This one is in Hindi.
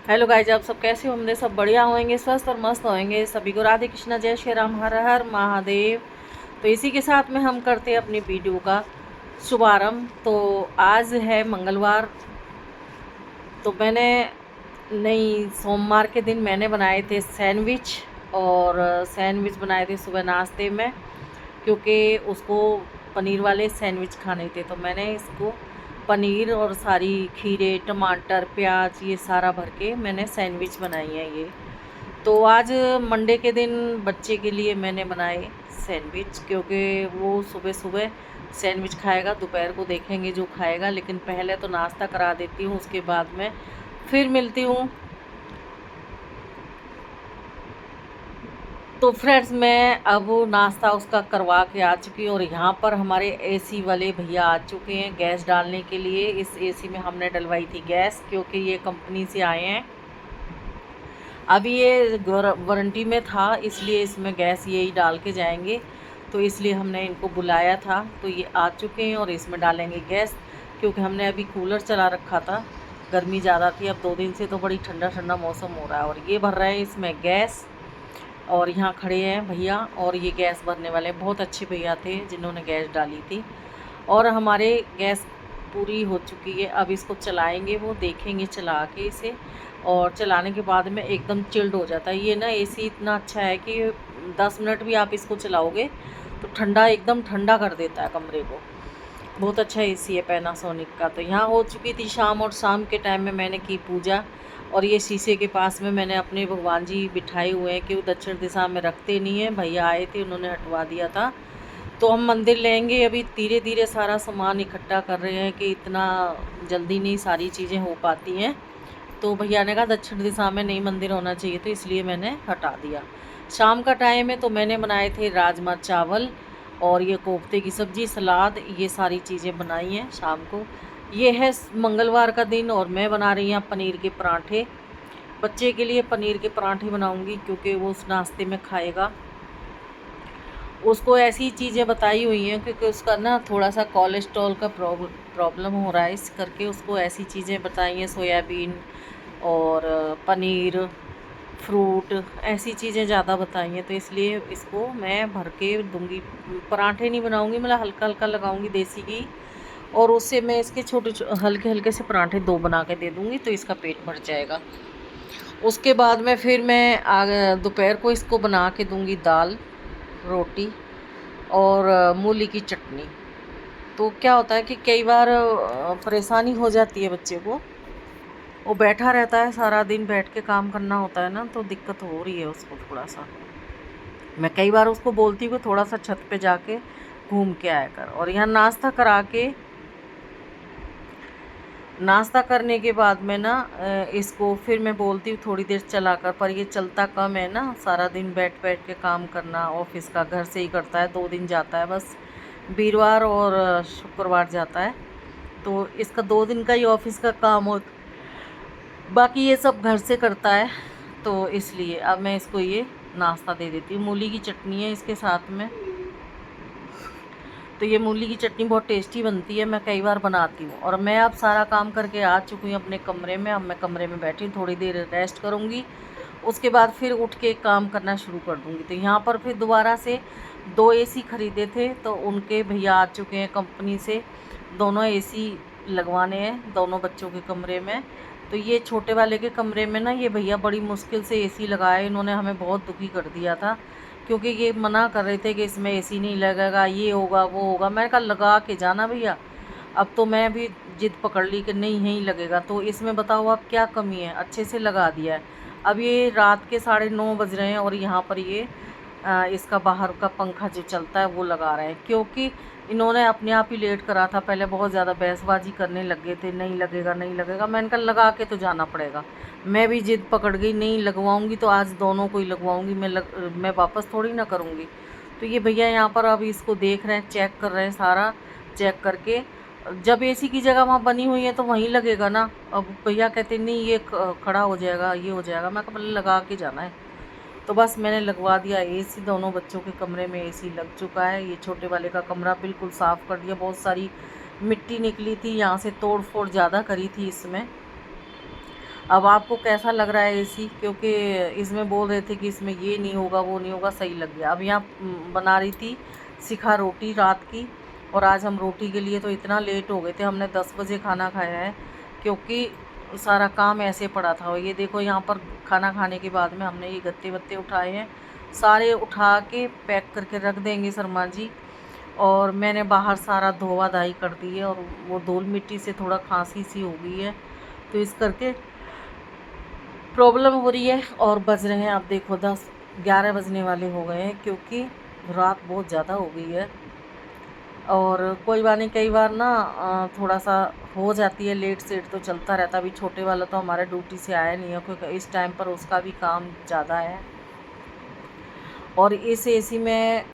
हेलो गाइज, आप सब कैसे होंगे? सब बढ़िया होंगे, स्वस्थ और मस्त होंगे। सभी को राधे कृष्णा, जय श्री राम, हर हर महादेव। तो इसी के साथ में हम करते हैं अपनी वीडियो का शुभारंभ। तो आज है मंगलवार। तो मैंने नहीं, सोमवार के दिन मैंने बनाए थे सैंडविच। और सैंडविच बनाए थे सुबह नाश्ते में, क्योंकि उसको पनीर वाले सैंडविच खाने थे। तो मैंने इसको पनीर और सारी खीरे, टमाटर, प्याज ये सारा भर के मैंने सैंडविच बनाई है ये। तो आज मंडे के दिन बच्चे के लिए मैंने बनाए सैंडविच, क्योंकि वो सुबह सुबह सैंडविच खाएगा, दोपहर को देखेंगे जो खाएगा। लेकिन पहले तो नाश्ता करा देती हूँ, उसके बाद में फिर मिलती हूँ। तो फ्रेंड्स, मैं अब नाश्ता उसका करवा के आ चुकी हूँ। और यहाँ पर हमारे एसी वाले भैया आ चुके हैं गैस डालने के लिए। इस एसी में हमने डलवाई थी गैस, क्योंकि ये कंपनी से आए हैं। अभी ये वारंटी में था, इसलिए इसमें गैस यही डाल के जाएंगे। तो इसलिए हमने इनको बुलाया था। तो ये आ चुके हैं और इसमें डालेंगे गैस, क्योंकि हमने अभी कूलर चला रखा था, गर्मी ज़्यादा थी। अब 2 दिन से तो बड़ी ठंडा ठंडा मौसम हो रहा है। और ये भर रहे हैं इसमें गैस। और यहाँ खड़े हैं भैया, और ये गैस भरने वाले बहुत अच्छे भैया थे जिन्होंने गैस डाली थी। और हमारे गैस पूरी हो चुकी है। अब इसको चलाएंगे, वो देखेंगे चला के इसे। और चलाने के बाद में एकदम चिल्ड हो जाता है ये ना। एसी इतना अच्छा है कि 10 मिनट भी आप इसको चलाओगे तो ठंडा, एकदम ठंडा कर देता है कमरे को। बहुत अच्छा एसी है पैनासोनिक का। तो यहाँ हो चुकी थी शाम, और शाम के टाइम में मैंने की पूजा। और ये शीशे के पास में मैंने अपने भगवान जी बिठाए हुए हैं, कि वो दक्षिण दिशा में रखते नहीं हैं। भैया आए थे, उन्होंने हटवा दिया था। तो हम मंदिर लेंगे। अभी धीरे धीरे सारा सामान इकट्ठा कर रहे हैं, कि इतना जल्दी नहीं सारी चीज़ें हो पाती हैं। तो भैया ने कहा दक्षिण दिशा में नहीं मंदिर होना चाहिए, तो इसलिए मैंने हटा दिया। शाम का टाइम है, तो मैंने बनाए थे राजमा चावल और ये कोफ्ते की सब्ज़ी, सलाद, ये सारी चीज़ें बनाई हैं शाम को। ये है मंगलवार का दिन, और मैं बना रही हूँ पनीर के पराठे। बच्चे के लिए पनीर के पराठे बनाऊंगी, क्योंकि वो उस नाश्ते में खाएगा। उसको ऐसी चीज़ें बताई हुई हैं, क्योंकि उसका ना थोड़ा सा कोलेस्ट्रॉल का प्रॉब्लम हो रहा है, इस करके उसको ऐसी चीज़ें बताई हैं। सोयाबीन और पनीर, फ्रूट, ऐसी चीज़ें ज़्यादा बताई हैं। तो इसलिए इसको मैं भर के दूंगी। पराठे नहीं बनाऊंगी, मतलब हल्का हल्का लगाऊंगी देसी घी, और उससे मैं इसके छोटे हल्के हल्के से पराठे 2 बना के दे दूंगी, तो इसका पेट भर जाएगा। उसके बाद में फिर मैं दोपहर को इसको बना के दूंगी दाल, रोटी और मूली की चटनी। तो क्या होता है कि कई बार परेशानी हो जाती है बच्चे को, वो बैठा रहता है सारा दिन, बैठ के काम करना होता है ना, तो दिक्कत हो रही है उसको थोड़ा सा। मैं कई बार उसको बोलती हूँ थोड़ा सा छत पे जाके घूम के आया कर। और यहाँ नाश्ता करा के, नाश्ता करने के बाद में ना इसको फिर मैं बोलती हूँ थोड़ी देर चला कर, पर ये चलता कम है ना। सारा दिन बैठ बैठ के काम करना, ऑफिस का घर से ही करता है। 2 दिन जाता है बस, वीरवार और शुक्रवार जाता है। तो इसका 2 दिन का ही ऑफिस का काम हो, बाकी ये सब घर से करता है। तो इसलिए अब मैं इसको ये नाश्ता दे देती हूँ। मूली की चटनी है इसके साथ में। तो ये मूली की चटनी बहुत टेस्टी बनती है, मैं कई बार बनाती हूँ। और मैं अब सारा काम करके आ चुकी हूँ अपने कमरे में। अब मैं कमरे में बैठी हूँ, थोड़ी देर रेस्ट करूँगी, उसके बाद फिर उठ के काम करना शुरू कर दूँगी। तो यहाँ पर फिर दोबारा से 2 एसी ख़रीदे थे, तो उनके भैया आ चुके हैं कंपनी से। दोनों एसी लगवाने हैं दोनों बच्चों के कमरे में। तो ये छोटे वाले के कमरे में ना ये भैया बड़ी मुश्किल से एसी लगाए। इन्होंने हमें बहुत दुखी कर दिया था, क्योंकि ये मना कर रहे थे कि इसमें एसी नहीं लगेगा, ये होगा वो होगा। मैंने कहा लगा के जाना भैया। अब तो मैं भी जिद पकड़ ली कि नहीं यहीं लगेगा। तो इसमें बताओ आप क्या कमी है, अच्छे से लगा दिया है। अब ये रात के 9:30 बज रहे हैं, और यहाँ पर ये इसका बाहर का पंखा जो चलता है वो लगा रहे हैं, क्योंकि इन्होंने अपने आप ही लेट करा था। पहले बहुत ज़्यादा बहसबाजी करने लग गए थे, नहीं लगेगा नहीं लगेगा। मैंने कहा लगा के तो जाना पड़ेगा। मैं भी जिद पकड़ गई, नहीं लगवाऊंगी तो आज दोनों को ही लगवाऊंगी। मैं वापस थोड़ी ना करूँगी। तो ये भैया यहाँ पर अब इसको देख रहे हैं, चेक कर रहे हैं, सारा चेक करके। जब एसी की जगह वहाँ बनी हुई है तो वहीं लगेगा ना। अब भैया कहते नहीं ये खड़ा हो जाएगा, ये हो जाएगा। मैं कहा पहले लगा के जाना है। तो बस मैंने लगवा दिया एसी। दोनों बच्चों के कमरे में एसी लग चुका है। ये छोटे वाले का कमरा बिल्कुल साफ़ कर दिया, बहुत सारी मिट्टी निकली थी, यहाँ से तोड़ फोड़ ज़्यादा करी थी इसमें। अब आपको कैसा लग रहा है एसी, क्योंकि इसमें बोल रहे थे कि इसमें ये नहीं होगा वो नहीं होगा, सही लग गया। अब यहाँ बना रही थी सिखा रोटी रात की, और आज हम रोटी के लिए तो इतना लेट हो गए थे, हमने 10 बजे खाना खाया है क्योंकि सारा काम ऐसे पड़ा था। और ये देखो यहाँ पर खाना खाने के बाद में हमने ये गत्ते वत्ते उठाए हैं, सारे उठा के पैक करके रख देंगे शर्मा जी। और मैंने बाहर सारा धोवा धाई कर दी है, और वो धूल मिट्टी से थोड़ा खांसी सी हो गई है, तो इस करके प्रॉब्लम हो रही है। और बज रहे हैं, आप देखो 10-11 बजने वाले हो गए हैं, क्योंकि रात बहुत ज़्यादा हो गई है। और कोई बात नहीं, कई बार ना थोड़ा सा हो जाती है लेट सेट, तो चलता रहता। अभी छोटे वाला तो हमारे ड्यूटी से आया नहीं है, क्योंकि इस टाइम पर उसका भी काम ज़्यादा है। और इस एसी में